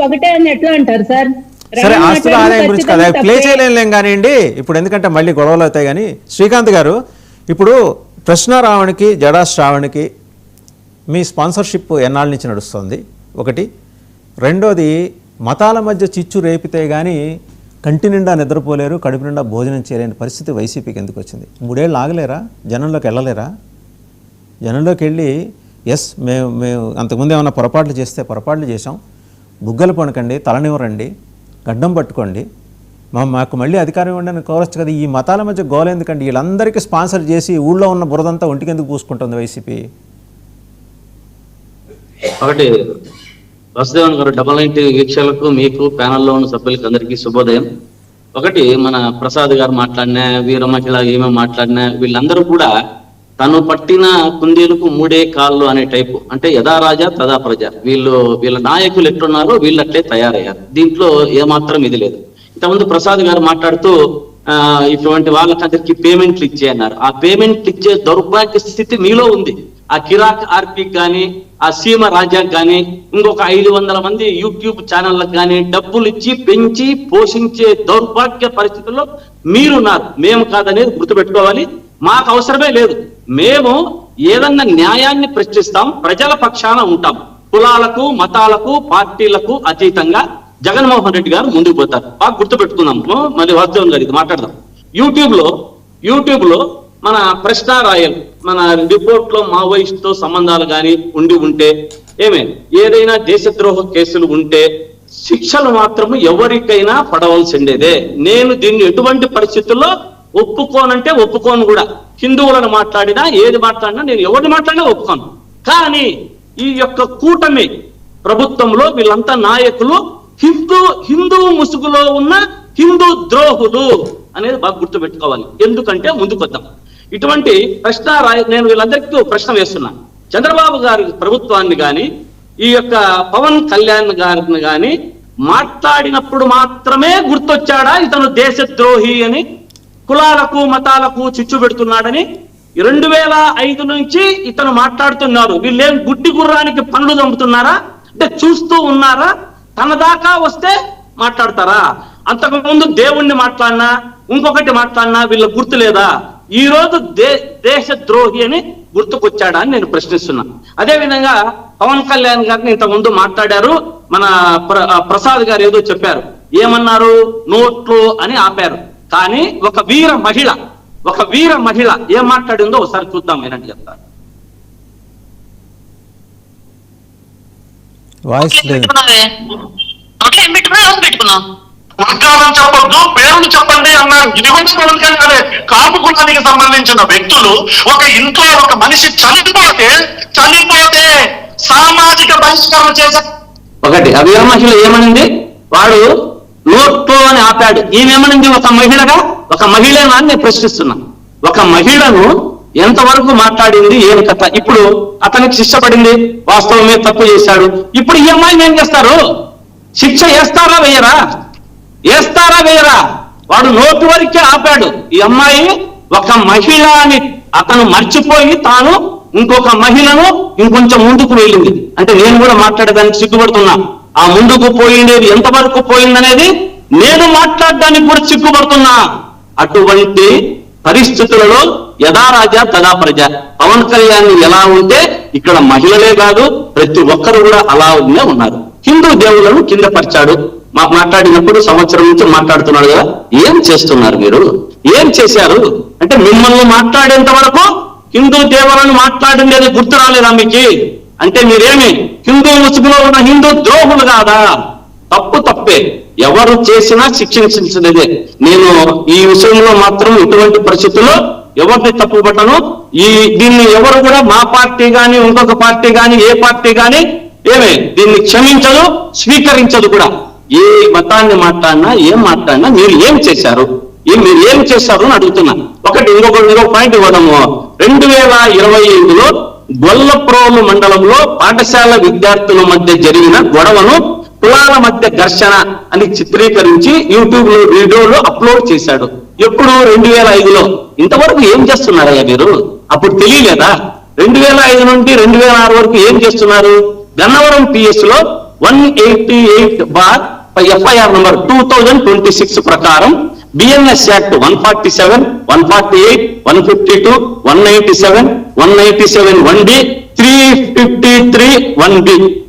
ఒకటే అని ఎట్లా అంటారు సార్? సరే, ఆస్తుల ఆదాయం గురించి కదా ప్లే చేయలేం కానివ్వండి ఇప్పుడు, ఎందుకంటే మళ్ళీ గొడవలు అవుతాయి. కానీ శ్రీకాంత్ గారు, ఇప్పుడు ప్రశ్న రావణ్కి, జడా శ్రావణ్కి మీ స్పాన్సర్షిప్ ఎన్నాళ్ళ నుంచి నడుస్తుంది? ఒకటి. రెండోది, మతాల మధ్య చిచ్చు రేపితే కానీ కంటి నిండా నిద్రపోలేరు, కడుపు నిండా భోజనం చేయలేని పరిస్థితి వైసీపీకి ఎందుకు వచ్చింది? 3 ఏళ్ళు ఆగలేరా? జనంలోకి వెళ్ళలేరా? జనంలోకి వెళ్ళి మేము అంతకుముందు ఏమైనా పొరపాట్లు చేస్తే పొరపాట్లు చేసాం, బుగ్గలు పణకండి, తలనివ్వరండి, గడ్డం పట్టుకోండి, మాకు మళ్ళీ అధికారం ఇవ్వండి అని కోరచ్చు కదా. ఈ మతాల మధ్య గోల ఎందుకండి? వీళ్ళందరికీ స్పాన్సర్ చేసి ఊళ్ళో ఉన్న బురదంతా ఒంటికి ఎందుకు పూసుకుంటుంది వైసీపీ? ఒకటి, వసుదేవన్ గారు, 99 వీక్షకులకు, మీకు ప్యానల్లో ఉన్న సభ్యులకు అందరికీ శుభోదయం. ఒకటి, మన ప్రసాద్ గారు మాట్లాడినా, వీర మహిళ ఏమేమి మాట్లాడినా, వీళ్ళందరూ కూడా తను పట్టిన కుందేలకు 3 కాళ్ళు అనే టైపు. అంటే యథా రాజా తదా ప్రజ. వీళ్ళ నాయకులు ఎట్లున్నారో వీళ్ళు అట్లే తయారయ్యారు. దీంట్లో ఏమాత్రం ఇది లేదు. ఇంతకుముందు ప్రసాద్ గారు మాట్లాడుతూ ఇటువంటి వాళ్ళకందరికి పేమెంట్లు ఇచ్చే అన్నారు. ఆ పేమెంట్లు ఇచ్చే దౌర్భాగ్య స్థితి మీలో ఉంది. ఆ కిరాక్ ఆర్పీకి కానీ, ఆ సీమ రాజాకి కానీ, ఇంకొక 500 మంది యూట్యూబ్ ఛానళ్ళకు కానీ డబ్బులు ఇచ్చి పెంచి పోషించే దౌర్భాగ్య పరిస్థితుల్లో మీరున్నారు. మేము కాదనేది గుర్తుపెట్టుకోవాలి. మాకు అవసరమే లేదు. మేము ఏదన్నా న్యాయాన్ని ప్రశ్నిస్తాం, ప్రజల పక్షాన ఉంటాం. కులాలకు, మతాలకు, పార్టీలకు అతీతంగా జగన్మోహన్ రెడ్డి గారు ముందుకు పోతారు. బాగా గుర్తుపెట్టుకుందాం. మళ్ళీ వాస్తవం గారు ఇది మాట్లాడదాం. యూట్యూబ్ లో మన ప్రశ్న రాయల్, మన రిపోర్ట్ లో మావోయిస్ట్ తో సంబంధాలు కానీ ఉంటే, ఏదైనా దేశద్రోహ కేసులు ఉంటే శిక్షలు మాత్రం ఎవరికైనా పడవలసిండేదే. నేను దీన్ని ఎటువంటి పరిస్థితుల్లో ఒప్పుకోనంటే ఒప్పుకోను కూడా. హిందువులను మాట్లాడినా, ఏది మాట్లాడినా, నేను ఎవరిని మాట్లాడినా ఒప్పుకోను. కానీ ఈ యొక్క కూటమి ప్రభుత్వంలో వీళ్ళంతా నాయకులు హిందూ ముసుగులో ఉన్న హిందూ ద్రోహులు అనేది బాగా గుర్తుపెట్టుకోవాలి. ఎందుకంటే ముందుకొద్దాం. ఇటువంటి ప్రశ్న నేను వీళ్ళందరికీ ప్రశ్న వేస్తున్నా. చంద్రబాబు గారి ప్రభుత్వాన్ని కానీ, ఈ యొక్క పవన్ కళ్యాణ్ గారిని కానీ మాట్లాడినప్పుడు మాత్రమే గుర్తొచ్చాడా ఇతను దేశద్రోహి అని, కులాలకు మతాలకు చిచ్చు పెడుతున్నాడని? 2005 నుంచి ఇతను మాట్లాడుతున్నారు. వీళ్ళేం గుడ్డి గుర్రానికి పనులు చంపుతున్నారా? అంటే చూస్తూ ఉన్నారా? తన దాకా వస్తే మాట్లాడతారా? అంతకుముందు దేవుణ్ణి మాట్లాడినా, ఇంకొకటి మాట్లాడినా వీళ్ళ గుర్తు లేదా? ఈ రోజు దేశద్రోహి అని గుర్తుకొచ్చాడా అని నేను ప్రశ్నిస్తున్నా. అదే విధంగా పవన్ కళ్యాణ్ గారిని ఇంతకుముందు మాట్లాడారు. మన ప్రసాద్ గారు ఏదో చెప్పారు. ఏమన్నారు? నోట్లు అని ఆపారు. కానీ ఒక వీర మహిళ ఏం మాట్లాడిందో ఒకసారి చూద్దాం. ఏనంటే చెప్తారు. వర్గాలను చెప్పొద్దు, పేరును చెప్పండి అన్నారు. ఇది కూడా పవన్ కళ్యాణ్. కాపు కులానికి సంబంధించిన వ్యక్తులు ఒక ఇంట్లో ఒక మనిషి చనిపోతే సామాజిక బహిష్కరణ చేశారు. ఒకటి, ఆ వీర మహిళ ఏమనింది? వాడు నోట్లో అని ఆపాడు. ఈమెమనింది? ఒక మహిళనా అని నేను ప్రశ్నిస్తున్నా. ఒక మహిళను ఎంతవరకు మాట్లాడింది, ఏమి కథ? ఇప్పుడు అతనికి శిక్ష పడింది, వాస్తవమే తప్పు చేశాడు. ఇప్పుడు ఈ అమ్మాయిని ఏం చేస్తారు? శిక్ష వేస్తారా వేయరా? వాడు నోటి వరకే ఆపాడు. ఈ అమ్మాయి ఒక మహిళ అని అతను మర్చిపోయి తాను ఇంకొక మహిళను ఇంకొంచెం ముందుకు వెళ్ళింది. అంటే నేను కూడా మాట్లాడేదానికి సిగ్గుపడుతున్నా. ఆ ముందుకు పోయిండేది ఎంతవరకు పోయిందనేది నేను మాట్లాడడానికి కూడా సిగ్గుపడుతున్నా. అటువంటి పరిస్థితులలో యథా రాజా తదా ప్రజ. పవన్ కళ్యాణ్ ఎలా ఉంటే ఇక్కడ మహిళలే కాదు ప్రతి ఒక్కరు కూడా అలానే ఉన్నారు. హిందూ దేవులను కింద పరిచాడు. మాట్లాడినప్పుడు సంవత్సరం నుంచి మాట్లాడుతున్నాడు కదా. ఏం చేస్తున్నారు మీరు? ఏం చేశారు? అంటే మిమ్మల్ని మాట్లాడేంత వరకు హిందూ దేవులను మాట్లాడింది గుర్తు రాలేదా మీకు? అంటే మీరేమి హిందూ ముసుగులో ఉన్న హిందూ ద్రోహులు కాదా? తప్పే. ఎవరు చేసినా శిక్షించలేదే. నేను ఈ విషయంలో మాత్రం ఇటువంటి పరిస్థితుల్లో ఎవరిని తప్పుపట్టను. దీన్ని ఎవరు కూడా మా పార్టీ కానీ, ఇంకొక పార్టీ కానీ, ఏ పార్టీ కానీ దీన్ని క్షమించదు, స్వీకరించదు కూడా. ఏ మతాన్ని మాట్లాడినా, ఏం మాట్లాడినా మీరు ఏం చేశారు అని అడుగుతున్నా. ఇంకొక పాయింట్ ఇవ్వడము. 2025లో గొల్లప్రోలు మండలంలో పాఠశాల విద్యార్థుల మధ్య జరిగిన గొడవను కులాల మధ్య ఘర్షణ అని చిత్రీకరించి యూట్యూబ్ లో వీడియోలు అప్లోడ్ చేశాడు. ఎప్పుడు? 2005లో. ఇంతవరకు ఏం చేస్తున్నారయ్యా మీరు? అప్పుడు తెలియలేదా? 2005 నుండి 2006 వరకు ఏం చేస్తున్నారు? గన్నవరం PS లో 188/FIR నంబర్ 2026 ప్రకారం బిఎన్ఎస్ యాక్ట్ 147, 148, 152, 197, 197 1D, 353 1B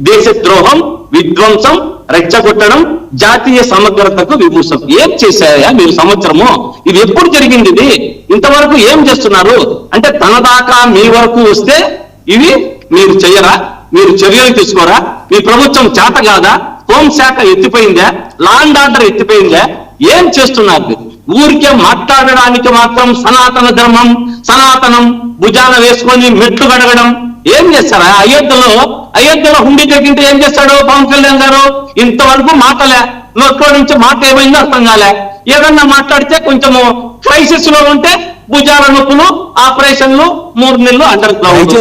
దేశద్రోహం, విధ్వంసం, రెచ్చగొట్టడం, జాతీయ సమగ్రతకు విమర్శం. ఏం చేశాయా మీరు సంవత్సరము? ఇది ఎప్పుడు జరిగింది? ఇది ఇంతవరకు ఏం చేస్తున్నారు? అంటే తన దాకా మీ వరకు వస్తే ఇవి మీరు చెయ్యరా? మీరు చర్యలు తీసుకోరా? మీ ప్రభుత్వం చేత కాదా? హోంశాఖ ఎత్తిపోయిందా? Law and order ఎత్తిపోయిందా? ఏం చేస్తున్నారు? ఊరికే మాట్లాడడానికి మాత్రం సనాతన ధర్మం, సనాతనం భుజాన వేసుకొని మెట్లు గడగడం ఏం చేస్తారా? అయోధ్యలో హుండీ తగ్గింటే ఏం చేస్తాడు పవన్ కళ్యాణ్ గారు? ఇంతవరకు మాటలే, నోట్లో నుంచి మాట ఏమైందో అర్థం కాలే. ఏదన్నా మాట్లాడితే కొంచెము క్రైసిస్ లో ఉంటే భుజాల నొప్పులు, ఆపరేషన్లు, 3 నెలలు అండర్ గ్రౌండ్.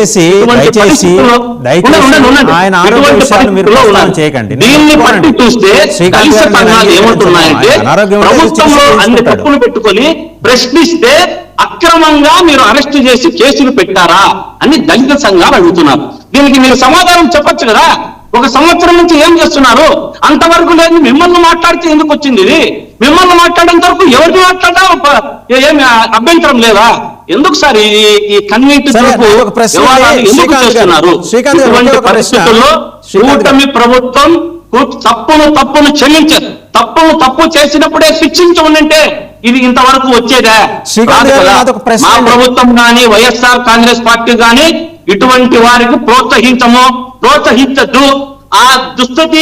ఆయన ఆరోగ్య విషయాలు మీరు ప్రస్తావన చేయకండి. దీన్ని బట్టి చూస్తే దళిత సంఘాలు ఏమంటున్నాయంటే ప్రభుత్వంలో అన్ని తప్పులు పెట్టుకొని ప్రశ్నిస్తే అక్రమంగా మీరు అరెస్ట్ చేసి కేసులు పెట్టారా అని దళిత సంఘాలు అడుగుతున్నారు. దీనికి మీరు సమాధానం చెప్పొచ్చు కదా. ఒక సంవత్సరం నుంచి ఏం చేస్తున్నారు? అంతవరకు లేదు. మిమ్మల్ని మాట్లాడితే ఎందుకు వచ్చింది ఇది? మిమ్మల్ని మాట్లాడేంత వరకు ఎవరిని మాట్లాడా ఏమి అభ్యంతరం లేదా? ఎందుకు సార్ ఈ కన్నీటి ఎందుకు చేస్తున్నారు? ఇటువంటి పరిస్థితుల్లో కూటమి ప్రభుత్వం తప్పును చెల్లించారు. తప్పు చేసినప్పుడే శిక్షించి ఉండింటే ఇది ఇంతవరకు వచ్చేదా? మా ప్రభుత్వం గాని వైఎస్ఆర్ కాంగ్రెస్ పార్టీ గాని ఇటువంటి వారికి ప్రోత్సహించద్దు. ఆ దుస్థితి